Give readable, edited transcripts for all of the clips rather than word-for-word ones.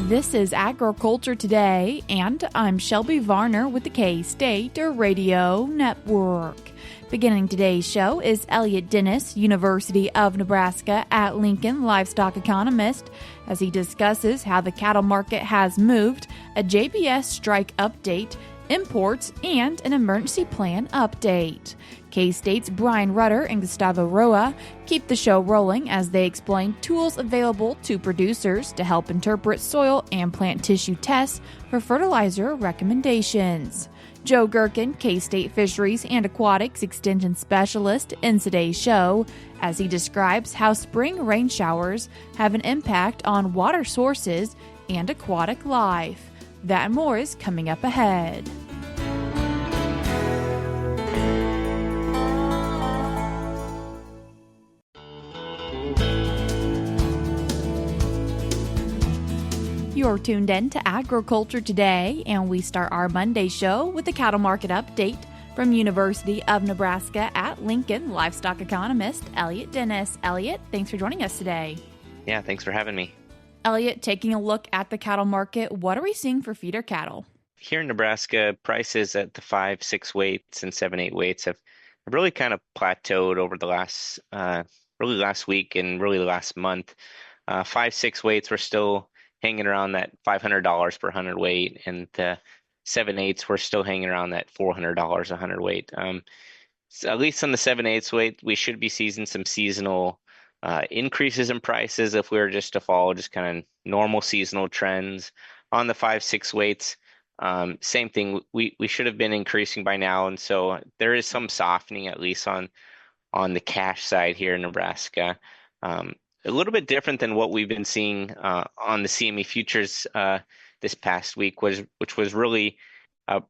This is Agriculture Today, and I'm Shelby Varner with the K-State Radio Network. Beginning today's show is Elliott Dennis, University of Nebraska at Lincoln livestock economist, as he discusses how the cattle market has moved, a JBS strike update, imports, and an emergency plan update. K-State's Bryan Rutter and Gustavo keep the show rolling as they explain tools available to producers to help interpret soil and plant tissue tests for fertilizer recommendations. Joe Gerken, K-State Fisheries and Aquatics Extension Specialist, ends today's show as he describes how spring rain showers have an impact on water sources and aquatic life. That and more is coming up ahead. You're tuned in to Agriculture Today, and we start our Monday show with the cattle market update from University of Nebraska at Lincoln livestock economist Elliott Dennis. Elliott, thanks for joining us today. Yeah, thanks for having me. Elliott, taking a look at the cattle market, what are we seeing for feeder cattle? Here in Nebraska, prices at the 5-6 weights and 7-8 weights have really kind of plateaued over the last week and really the last month. 5-6 weights were still hanging around that $500 per hundredweight, and the 7/8 we're still hanging around that $400 a hundredweight. So at least on the 7/8 weight, we should be seeing some seasonal increases in prices if we were just to follow just kind of normal seasonal trends. On the 5-6 weights, same thing. We should have been increasing by now, and so there is some softening at least on the cash side here in Nebraska. A little bit different than what we've been seeing on the CME futures this past week, which was really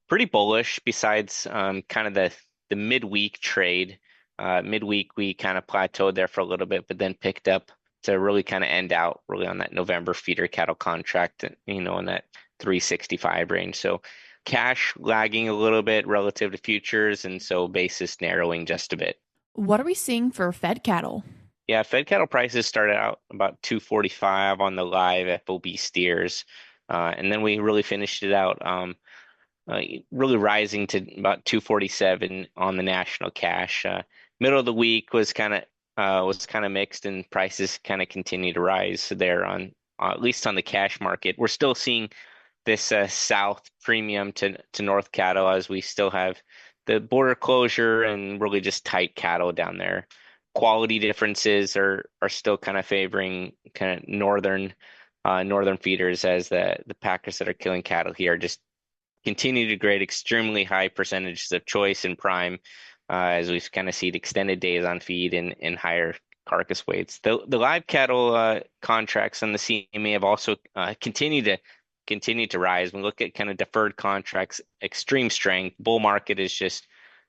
pretty bullish. Besides kind of the midweek trade, midweek we kind of plateaued there for a little bit, but then picked up to really kind of end out really on that November feeder cattle contract, in that 365 range. So cash lagging a little bit relative to futures, and so basis narrowing just a bit. What are we seeing for fed cattle? Yeah, fed cattle prices started out about 245 on the live FOB steers, and then we really finished it out, really rising to about 247 on the national cash. Middle of the week was kind of mixed, and prices kind of continue to rise there on at least on the cash market. We're still seeing this south premium to north cattle as we still have the border closure and really just tight cattle down there. Quality differences are still kind of favoring kind of northern feeders, as the packers that are killing cattle here just continue to grade extremely high percentages of choice and prime, as we've kind of seen extended days on feed and higher carcass weights. The live cattle contracts on the CME have also continued to rise. When we look at kind of deferred contracts, extreme strength. Bull market is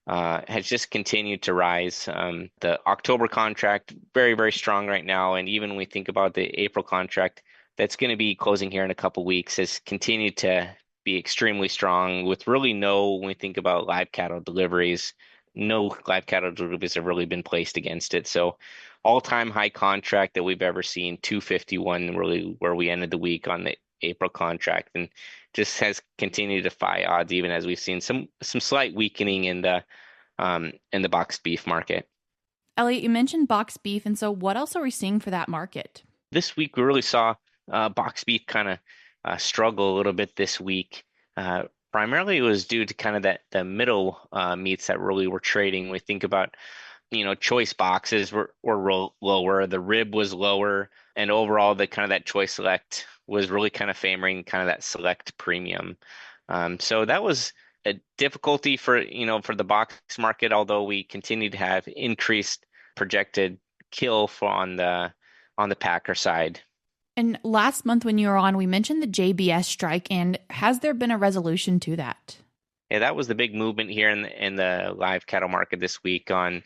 has just continued to rise. The October contract, very, very strong right now. And even when we think about the April contract, that's going to be closing here in a couple weeks, has continued to be extremely strong with really when we think about live cattle deliveries, no live cattle deliveries have really been placed against it. So all-time high contract that we've ever seen, 251, really where we ended the week on the April contract, and just has continued to defy odds, even as we've seen some slight weakening in the boxed beef market. Elliott, you mentioned boxed beef, and so what else are we seeing for that market? This week we really saw boxed beef kind of struggle a little bit this week. Primarily it was due to kind of the middle meats that really were trading. We think about choice boxes were lower, the rib was lower, and overall the kind of that choice select was really kind of favoring kind of that select premium. So that was a difficulty for the box market, although we continue to have increased projected kill on the packer side. And last month when you were on, we mentioned the JBS strike, and has there been a resolution to that? Yeah, that was the big movement here in the live cattle market this week. On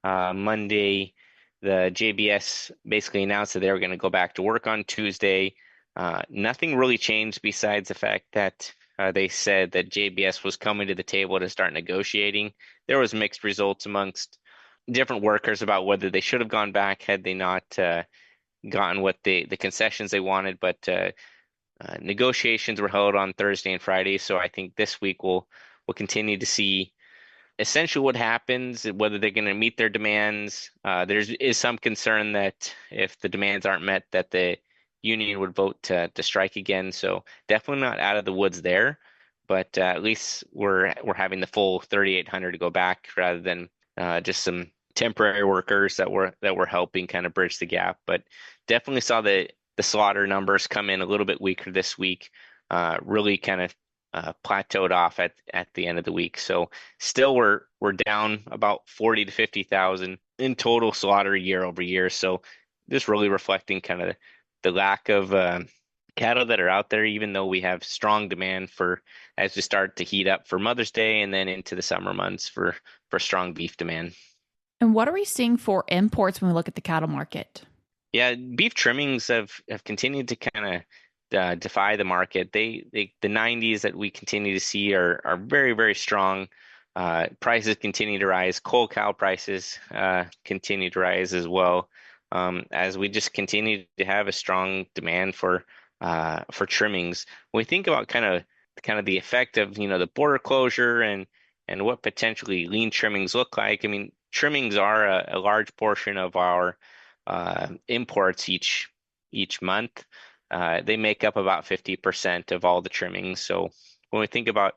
Monday, the JBS basically announced that they were going to go back to work on Tuesday. Nothing really changed besides the fact that they said that JBS was coming to the table to start negotiating. There was mixed results amongst different workers about whether they should have gone back had they not gotten what the concessions they wanted. But negotiations were held on Thursday and Friday, so I think this week we'll continue to see essentially what happens, whether they're going to meet their demands. Is some concern that if the demands aren't met, that the union would vote to strike again. So definitely not out of the woods there, but at least we're having the full 3,800 to go back rather than just some temporary workers that were helping kind of bridge the gap. But definitely saw the slaughter numbers come in a little bit weaker this week. Really kind of plateaued off at the end of the week. So still we're down about 40 to 50,000 in total slaughter year over year. So just really reflecting kind of the lack of cattle that are out there, even though we have strong demand for as we start to heat up for Mother's Day and then into the summer months for strong beef demand. And what are we seeing for imports when we look at the cattle market? Yeah, beef trimmings have continued to kind of defy the market. The 90s that we continue to see are very, very strong. Prices continue to rise. Coal cow prices continue to rise as well, as we just continue to have a strong demand for trimmings. When we think about kind of the effect of the border closure and what potentially lean trimmings look like. I mean, trimmings are a large portion of our imports each month. They make up about 50% of all the trimmings. So when we think about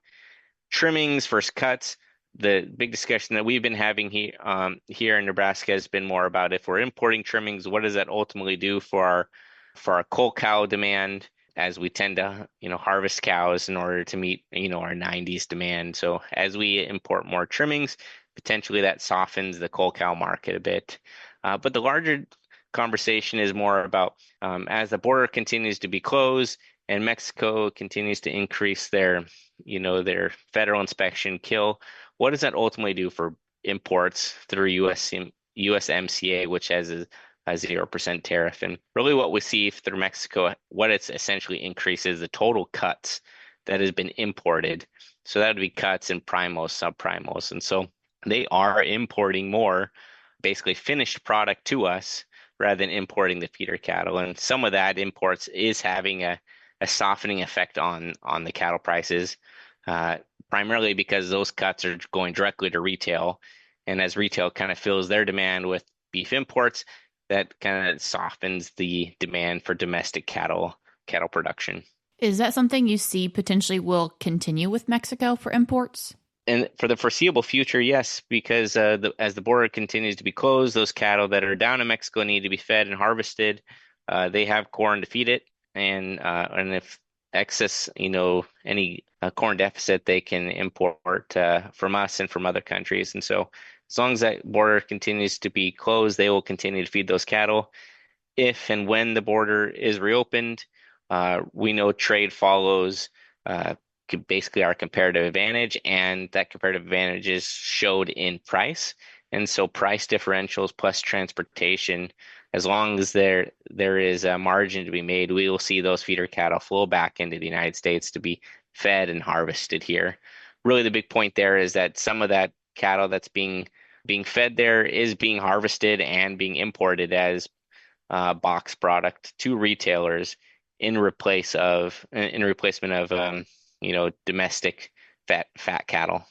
trimmings versus cuts, the big discussion that we've been having here in Nebraska has been more about if we're importing trimmings, what does that ultimately do for our coal cow demand, as we tend to harvest cows in order to meet our 90s demand. So as we import more trimmings, potentially that softens the coal cow market a bit. But the larger conversation is more about as the border continues to be closed and Mexico continues to increase their federal inspection kill, what does that ultimately do for imports through USMCA, which has a 0% tariff? And really what we see through Mexico, what it's essentially increases the total cuts that has been imported. So that would be cuts and primals, subprimals. And so they are importing more basically finished product to us rather than importing the feeder cattle. And some of that imports is having a softening effect on the cattle prices, primarily because those cuts are going directly to retail. And as retail kind of fills their demand with beef imports, that kind of softens the demand for domestic cattle production. Is that something you see potentially will continue with Mexico for imports? And for the foreseeable future, yes, because as the border continues to be closed, those cattle that are down in Mexico need to be fed and harvested. They have corn to feed it, and if excess, any corn deficit, they can import from us and from other countries. And so, as long as that border continues to be closed, they will continue to feed those cattle. If and when the border is reopened, we know trade follows basically our comparative advantage, and that comparative advantage is showed in price. And so price differentials plus transportation, as long as there is a margin to be made, we will see those feeder cattle flow back into the United States to be fed and harvested here. Really, the big point there is that some of that cattle that's being fed there is being harvested and being imported as box product to retailers in replacement of domestic fat cattle.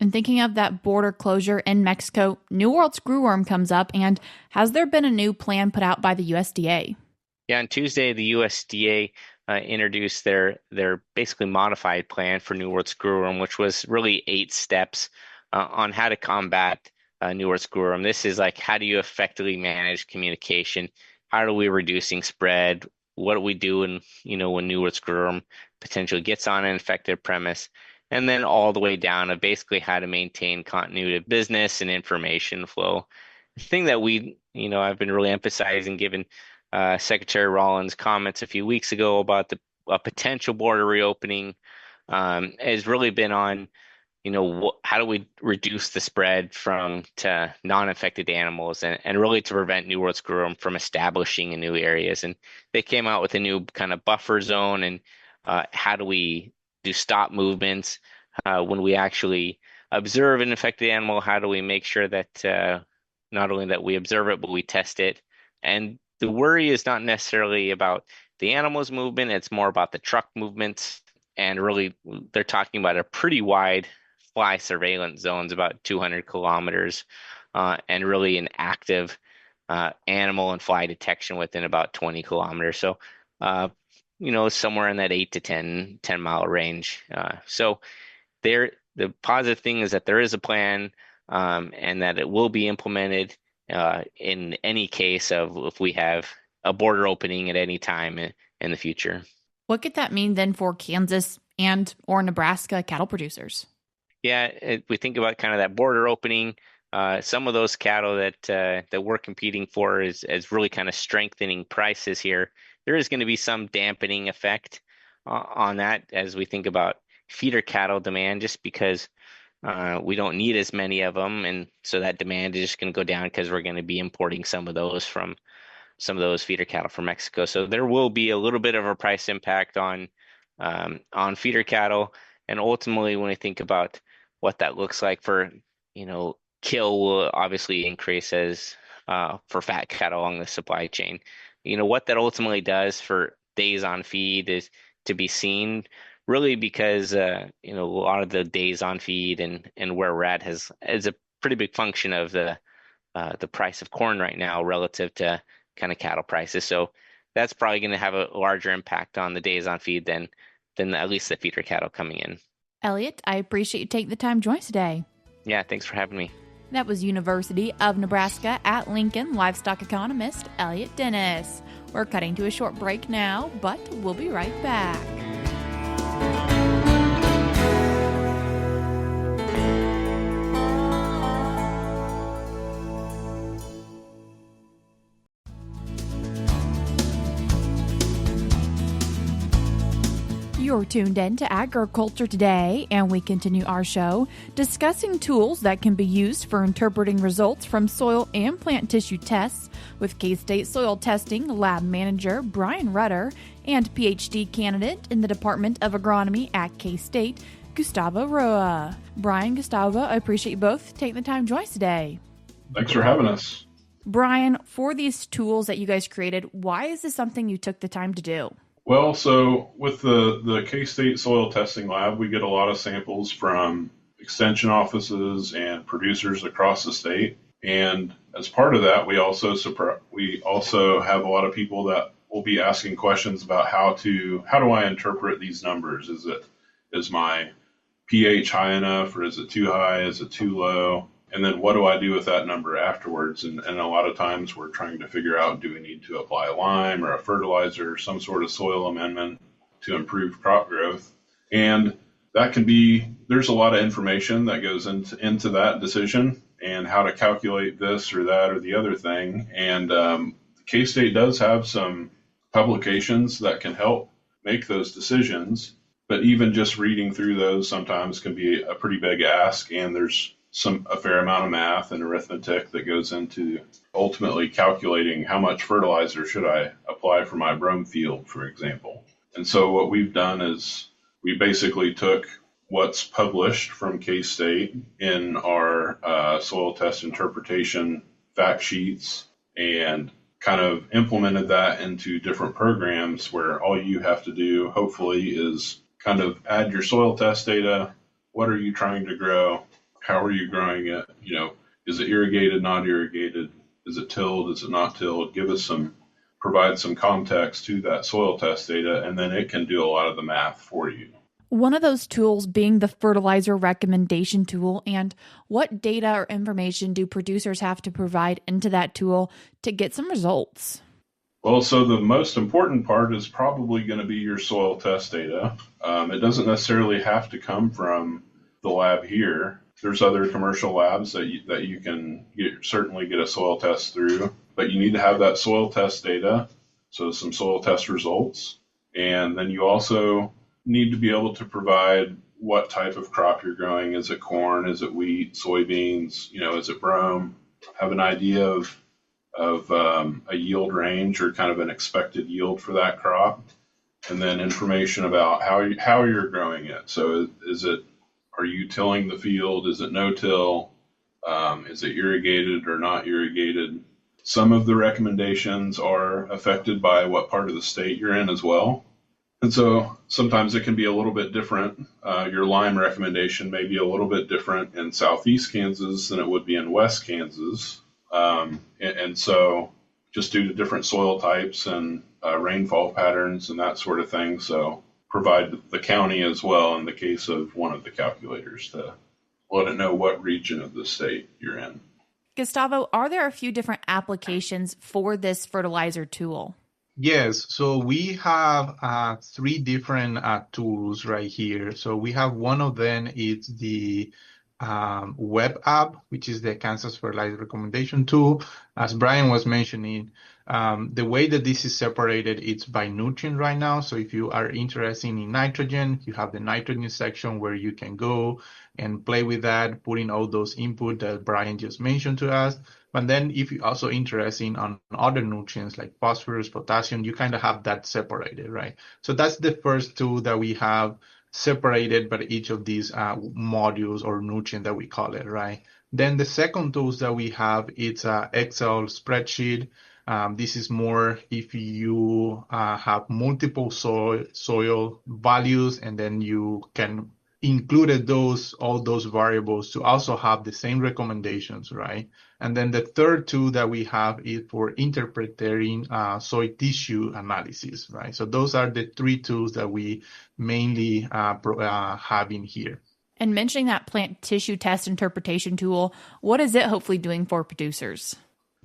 And thinking of that border closure in Mexico, New World screwworm comes up, and has there been a new plan put out by the USDA? Yeah, on Tuesday, the USDA introduced their basically modified plan for New World screwworm, which was really 8 steps on how to combat New World screwworm. This is like, how do you effectively manage communication? How are we reducing spread? What do we do when New World screwworm potentially gets on an infected premise? And then all the way down to basically how to maintain continuity of business and information flow. The thing that I've been really emphasizing, given Secretary Rollins' comments a few weeks ago about a potential border reopening, has really been on, how do we reduce the spread to non-infected animals and really to prevent New World screwworm from establishing in new areas. And they came out with a new kind of buffer zone, and how do we do stop movements when we actually observe an infected animal? How do we make sure that not only that we observe it, but we test it. And the worry is not necessarily about the animals' movement, it's more about the truck movements. And really, they're talking about a pretty wide fly surveillance zones, about 200 kilometers, and really an active animal and fly detection within about 20 kilometers. So, somewhere in that 8 to 10 mile range. So the positive thing is that there is a plan, and that it will be implemented in any case of if we have a border opening at any time in the future. What could that mean then for Kansas and or Nebraska cattle producers? Yeah, we think about kind of that border opening. Some of those cattle that we're competing for is really kind of strengthening prices here. There is going to be some dampening effect on that as we think about feeder cattle demand, just because we don't need as many of them, and so that demand is just going to go down because we're going to be importing some of those feeder cattle from Mexico. So there will be a little bit of a price impact on feeder cattle, and ultimately, when we think about what that looks like for, kill will obviously increase as for fat cattle along the supply chain. What that ultimately does for days on feed is to be seen, really, because a lot of the days on feed and where we're at is a pretty big function of the price of corn right now relative to kind of cattle prices. So that's probably going to have a larger impact on the days on feed than at least the feeder cattle coming in. Elliott, I appreciate you taking the time to join us today. Yeah, thanks for having me. That was University of Nebraska at Lincoln livestock economist Elliott Dennis. We're cutting to a short break now, but we'll be right back. You're tuned in to Agriculture Today, and we continue our show discussing tools that can be used for interpreting results from soil and plant tissue tests with K-State Soil Testing Lab Manager Bryan Rutter and PhD candidate in the Department of Agronomy at K-State, Gustavo Roa. Bryan, Gustavo, I appreciate you both taking the time to join us today. Thanks for having us. Bryan, for these tools that you guys created, why is this something you took the time to do? Well, so with the K-State Soil Testing Lab, we get a lot of samples from extension offices and producers across the state. And as part of that, we also have a lot of people that will be asking questions about how do I interpret these numbers? Is my pH high enough, or is it too high? Is it too low? And then what do I do with that number afterwards? And a lot of times we're trying to figure out, do we need to apply a lime or a fertilizer or some sort of soil amendment to improve crop growth? And that can be, there's a lot of information that goes into that decision and how to calculate this or that or the other thing. And K-State does have some publications that can help make those decisions, but even just reading through those sometimes can be a pretty big ask, and there's a fair amount of math and arithmetic that goes into ultimately calculating how much fertilizer should I apply for my brome field, for example. And so what we've done is we basically took what's published from K-State in our soil test interpretation fact sheets and kind of implemented that into different programs where all you have to do, hopefully, is kind of add your soil test data. What are you trying to grow? How are you growing it? Is it irrigated, not irrigated? Is it tilled? Is it not tilled? Provide some context to that soil test data, and then it can do a lot of the math for you. One of those tools being the fertilizer recommendation tool, and what data or information do producers have to provide into that tool to get some results? Well, so the most important part is probably going to be your soil test data. It doesn't necessarily have to come from the lab here. There's other commercial labs that you can certainly get a soil test through, but you need to have that soil test data, so some soil test results. And then you also need to be able to provide what type of crop you're growing. Is it corn? Is it wheat, soybeans? Is it brome? Have an idea of a yield range or kind of an expected yield for that crop. And then information about how you're growing it. So are you tilling the field? Is it no-till? Is it irrigated or not irrigated? Some of the recommendations are affected by what part of the state you're in as well. And so sometimes it can be a little bit different. Your lime recommendation may be a little bit different in southeast Kansas than it would be in west Kansas. And so just due to different soil types and rainfall patterns and that sort of thing. So provide the county as well in the case of one of the calculators to let it know what region of the state you're in. Gustavo, are there a few different applications for this fertilizer tool? Yes, so we have 3 different tools right here. So we have one of them, it's the web app, which is the Kansas Fertilizer Recommendation Tool. As Bryan was mentioning, the way that this is separated, it's by nutrient right now. So if you are interested in nitrogen, you have the nitrogen section where you can go and play with that, putting all those input that Bryan just mentioned to us. But then if you're also interested on other nutrients like phosphorus, potassium, you kind of have that separated, right? So that's the first tool that we have separated by each of these modules or nutrient that we call it, right? Then the second tools that we have, it's an Excel spreadsheet. This is more if you have multiple soil values, and then you can include all those variables to also have the same recommendations, right? And then the third tool that we have is for interpreting soil tissue analysis, right? So those are the 3 tools that we mainly have in here. And mentioning that plant tissue test interpretation tool, what is it hopefully doing for producers?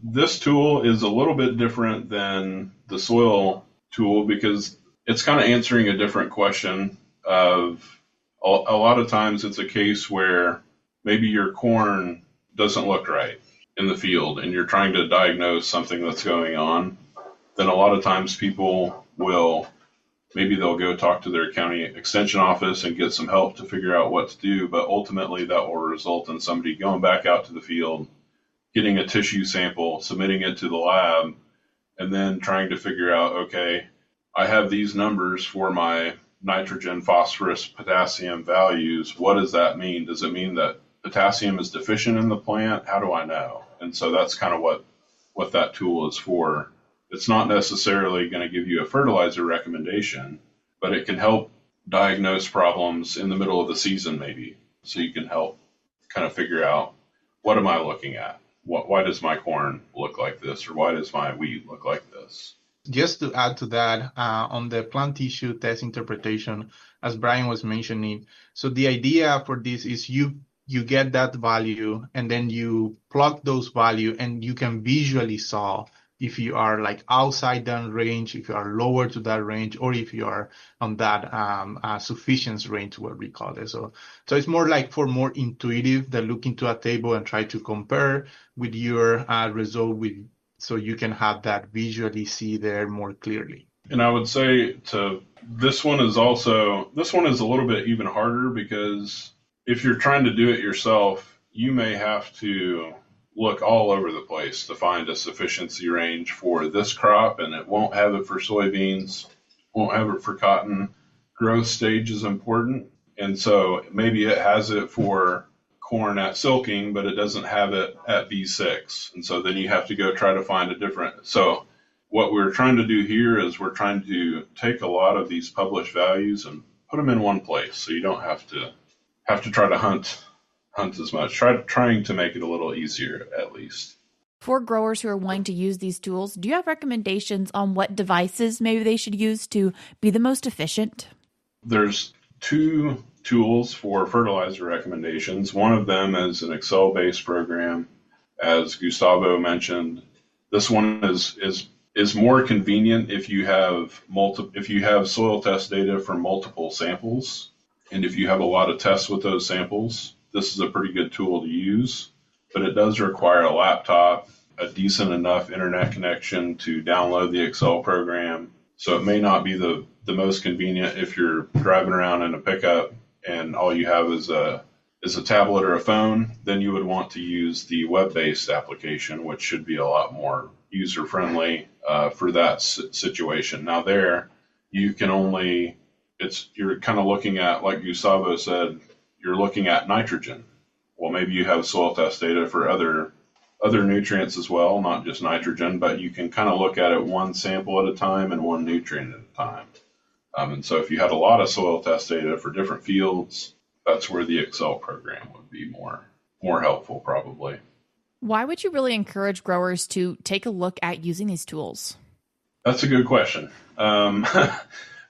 This tool is a little bit different than the soil tool because it's kind of answering a different question of a lot of times it's a case where maybe your corn doesn't look right in the field and you're trying to diagnose something that's going on. Then a lot of times people they'll go talk to their county extension office and get some help to figure out what to do. But ultimately that will result in somebody going back out to the field, getting a tissue sample, submitting it to the lab, and then trying to figure out, okay, I have these numbers for my nitrogen, phosphorus, potassium values. What does that mean? Does it mean that potassium is deficient in the plant? How do I know? And so that's kind of what that tool is for. It's not necessarily going to give you a fertilizer recommendation, but it can help diagnose problems in the middle of the season maybe. So you can help kind of figure out, what am I looking at? Why does my corn look like this? Or why does my wheat look like this? Just to add to that, on the plant tissue test interpretation, as Bryan was mentioning, so the idea for this is you get that value and then you plug those value and you can visually saw if you are like outside that range, if you are lower to that range, or if you are on that sufficiency range, what we call it. So it's more like for more intuitive than look into a table and try to compare with your result so you can have that visually see there more clearly. And I would say this one is a little bit even harder because if you're trying to do it yourself, you may have to look all over the place to find a sufficiency range for this crop, and it won't have it for soybeans, won't have it for cotton. Growth stage is important, and so maybe it has it for corn at silking, but it doesn't have it at B6. And so then you have to go try to find a different. So what we're trying to do here is we're trying to take a lot of these published values and put them in one place. So you don't have to try to hunt as much, trying to make it a little easier at least. For growers who are wanting to use these tools, do you have recommendations on what devices maybe they should use to be the most efficient? There's 2 tools for fertilizer recommendations. One of them is an Excel-based program, as Gustavo mentioned. This one is more convenient if you have soil test data from multiple samples, and if you have a lot of tests with those samples. This is a pretty good tool to use, but it does require a laptop, a decent enough internet connection to download the Excel program. So it may not be the most convenient if you're driving around in a pickup and all you have is a tablet or a phone. Then you would want to use the web-based application, which should be a lot more user-friendly for that situation. Now there, you're kind of looking at, like Gustavo said, you're looking at nitrogen. well, maybe you have soil test data for other nutrients as well, not just nitrogen, but you can kind of look at it one sample at a time and one nutrient at a time. And so if you had a lot of soil test data for different fields, that's where the Excel program would be more helpful probably. Why would you really encourage growers to take a look at using these tools? That's a good question.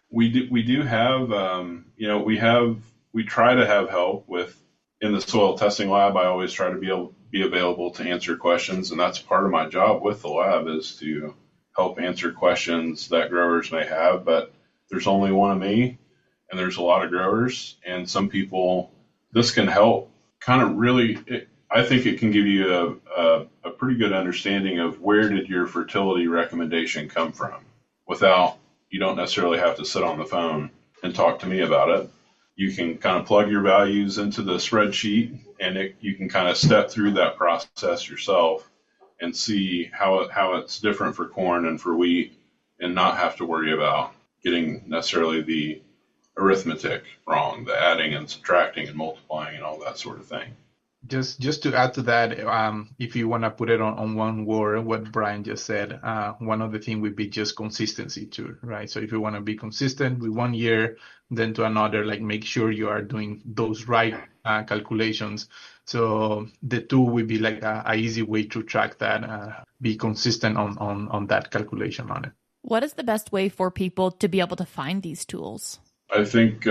We do have, we try to have help in the soil testing lab. I always try to be available to answer questions, and that's part of my job with the lab is to help answer questions that growers may have. But there's only one of me, and there's a lot of growers, and some people, this can help kind of really, I think it can give you a pretty good understanding of where did your fertility recommendation come from you don't necessarily have to sit on the phone and talk to me about it. You can kind of plug your values into the spreadsheet, and you can kind of step through that process yourself and see how it's different for corn and for wheat, and not have to worry about getting necessarily the arithmetic wrong, the adding and subtracting and multiplying and all that sort of thing. Just to add to that, if you want to put it on one word, what Bryan just said, one of the things would be just consistency too, right? So if you want to be consistent with 1 year, then to another, like make sure you are doing those right calculations. So the tool would be like a easy way to track that, be consistent on that calculation on it. What is the best way for people to be able to find these tools? I think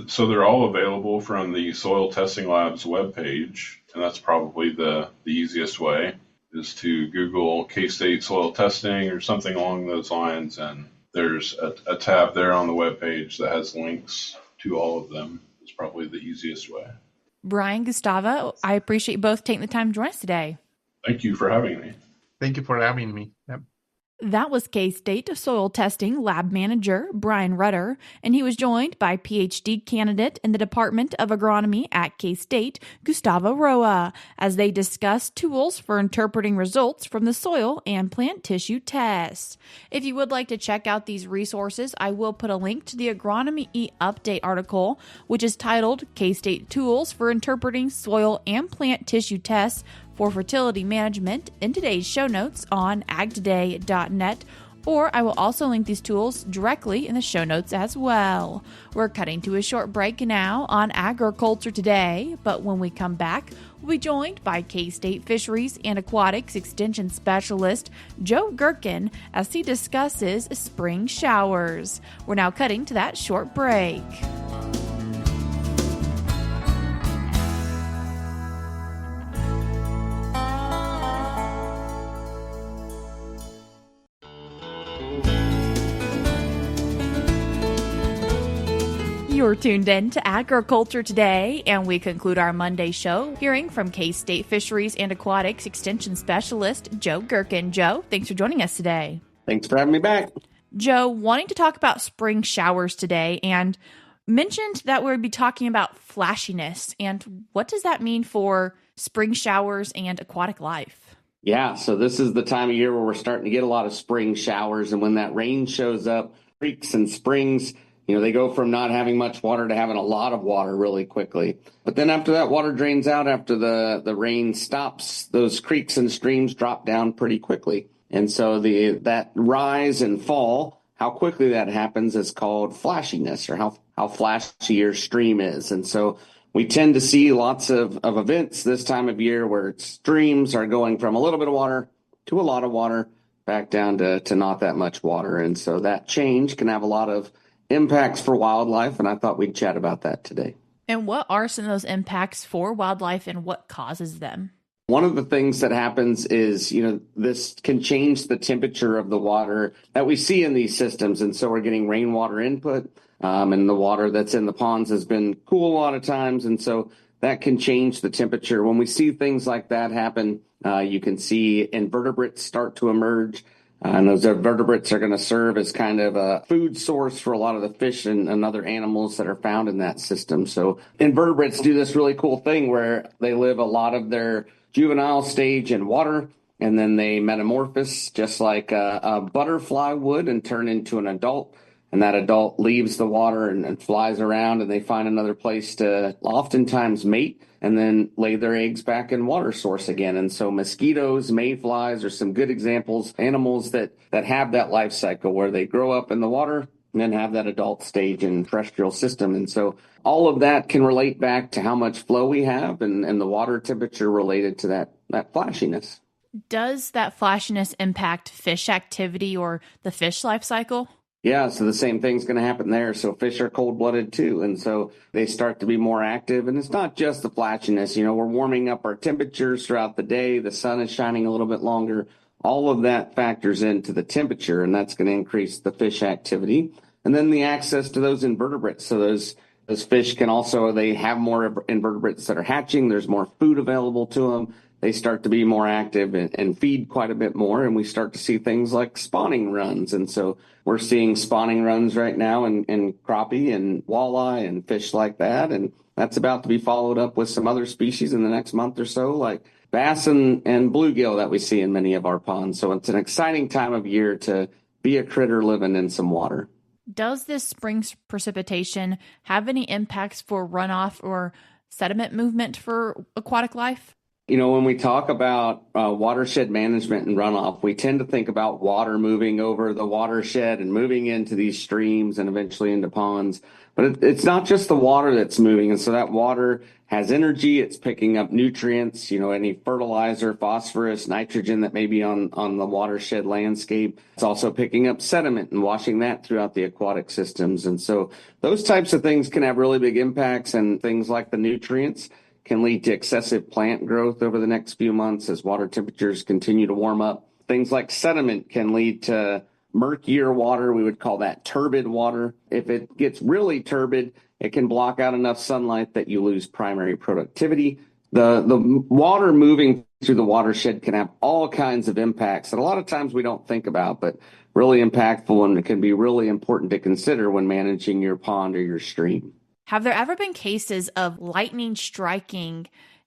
so they're all available from the Soil Testing Lab's webpage, and that's probably the easiest way, is to Google K-State soil testing or something along those lines, and there's a tab there on the webpage that has links to all of them. It's probably the easiest way. Bryan, Gustavo, I appreciate you both taking the time to join us today. Thank you for having me. Thank you for having me. Yep. That was K-State Soil Testing Lab Manager Bryan Rutter, and he was joined by PhD candidate in the Department of Agronomy at K-State, Gustavo Roa, as they discussed tools for interpreting results from the soil and plant tissue tests. If you would like to check out these resources, I will put a link to the Agronomy E-Update article, which is titled K-State Tools for Interpreting Soil and Plant Tissue Tests for Fertility Management, in today's show notes on agtoday.net, or I will also link these tools directly in the show notes as well. We're cutting to a short break now on Agriculture Today, but when we come back, we'll be joined by K-State Fisheries and Aquatics Extension Specialist Joe Gerken as he discusses spring showers. We're now cutting to that short break. You're tuned in to Agriculture Today, and we conclude our Monday show hearing from K-State Fisheries and Aquatics Extension Specialist Joe Gerken. Joe, thanks for joining us today. Thanks for having me back. Joe, wanting to talk about spring showers today, and mentioned that we'd be talking about flashiness. And what does that mean for spring showers and aquatic life? Yeah, so this is the time of year where we're starting to get a lot of spring showers. And when that rain shows up, creeks and springs, they go from not having much water to having a lot of water really quickly. But then after that water drains out, after the rain stops, those creeks and streams drop down pretty quickly. And so that rise and fall, how quickly that happens is called flashiness, or how flashy your stream is. And so we tend to see lots of events this time of year where streams are going from a little bit of water to a lot of water, back down to not that much water. And so that change can have a lot of impacts for wildlife, and I thought we'd chat about that today. And what are some of those impacts for wildlife, and what causes them? One of the things that happens is, this can change the temperature of the water that we see in these systems. And so we're getting rainwater input, and the water that's in the ponds has been cool a lot of times. And so that can change the temperature. When we see things like that happen, you can see invertebrates start to emerge. And those vertebrates are going to serve as kind of a food source for a lot of the fish and other animals that are found in that system. So invertebrates do this really cool thing where they live a lot of their juvenile stage in water, and then they metamorphose just like a butterfly would and turn into an adult. and that adult leaves the water and flies around, and they find another place to oftentimes mate and then lay their eggs back in water source again. And so mosquitoes, mayflies are some good examples, animals that have that life cycle where they grow up in the water and then have that adult stage in terrestrial system. And so all of that can relate back to how much flow we have and the water temperature related to that flashiness. Does that flashiness impact fish activity or the fish life cycle? Yeah, so the same thing's going to happen there. So fish are cold-blooded too, and so they start to be more active. And it's not just the flashiness. We're warming up our temperatures throughout the day. The sun is shining a little bit longer. All of that factors into the temperature, and that's going to increase the fish activity. And then the access to those invertebrates. So those fish can also, they have more invertebrates that are hatching. There's more food available to them. They start to be more active and feed quite a bit more, and we start to see things like spawning runs. And so we're seeing spawning runs right now in crappie and walleye and fish like that, and that's about to be followed up with some other species in the next month or so, like bass and bluegill that we see in many of our ponds. So it's an exciting time of year to be a critter living in some water. Does this spring precipitation have any impacts for runoff or sediment movement for aquatic life? When we talk about watershed management and runoff, we tend to think about water moving over the watershed and moving into these streams and eventually into ponds. But it's not just the water that's moving. And so that water has energy. It's picking up nutrients, any fertilizer, phosphorus, nitrogen that may be on the watershed landscape. It's also picking up sediment and washing that throughout the aquatic systems. And so those types of things can have really big impacts, and things like the nutrients can lead to excessive plant growth over the next few months as water temperatures continue to warm up. Things like sediment can lead to murkier water. We would call that turbid water. If it gets really turbid, it can block out enough sunlight that you lose primary productivity. The water moving through the watershed can have all kinds of impacts that a lot of times we don't think about, but really impactful, and it can be really important to consider when managing your pond or your stream. Have there ever been cases of lightning striking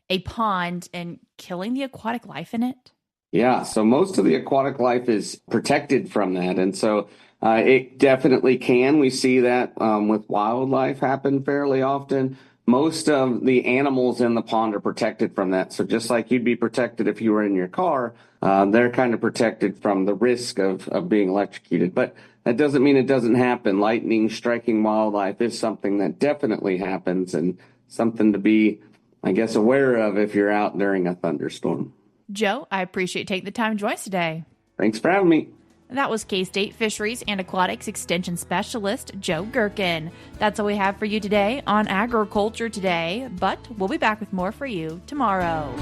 a pond and killing the aquatic life in it? Yeah, so most of the aquatic life is protected from that. And so it definitely can. We see that with wildlife happen fairly often. Most of the animals in the pond are protected from that. So just like you'd be protected if you were in your car, they're kind of protected from the risk of being electrocuted. But that doesn't mean it doesn't happen. Lightning striking wildlife is something that definitely happens, and something to be, I guess, aware of if you're out during a thunderstorm. Joe, I appreciate taking the time to join us today. Thanks for having me. That was K-State Fisheries and Aquatics Extension Specialist Joe Gerken. That's all we have for you today on Agriculture Today, but we'll be back with more for you tomorrow.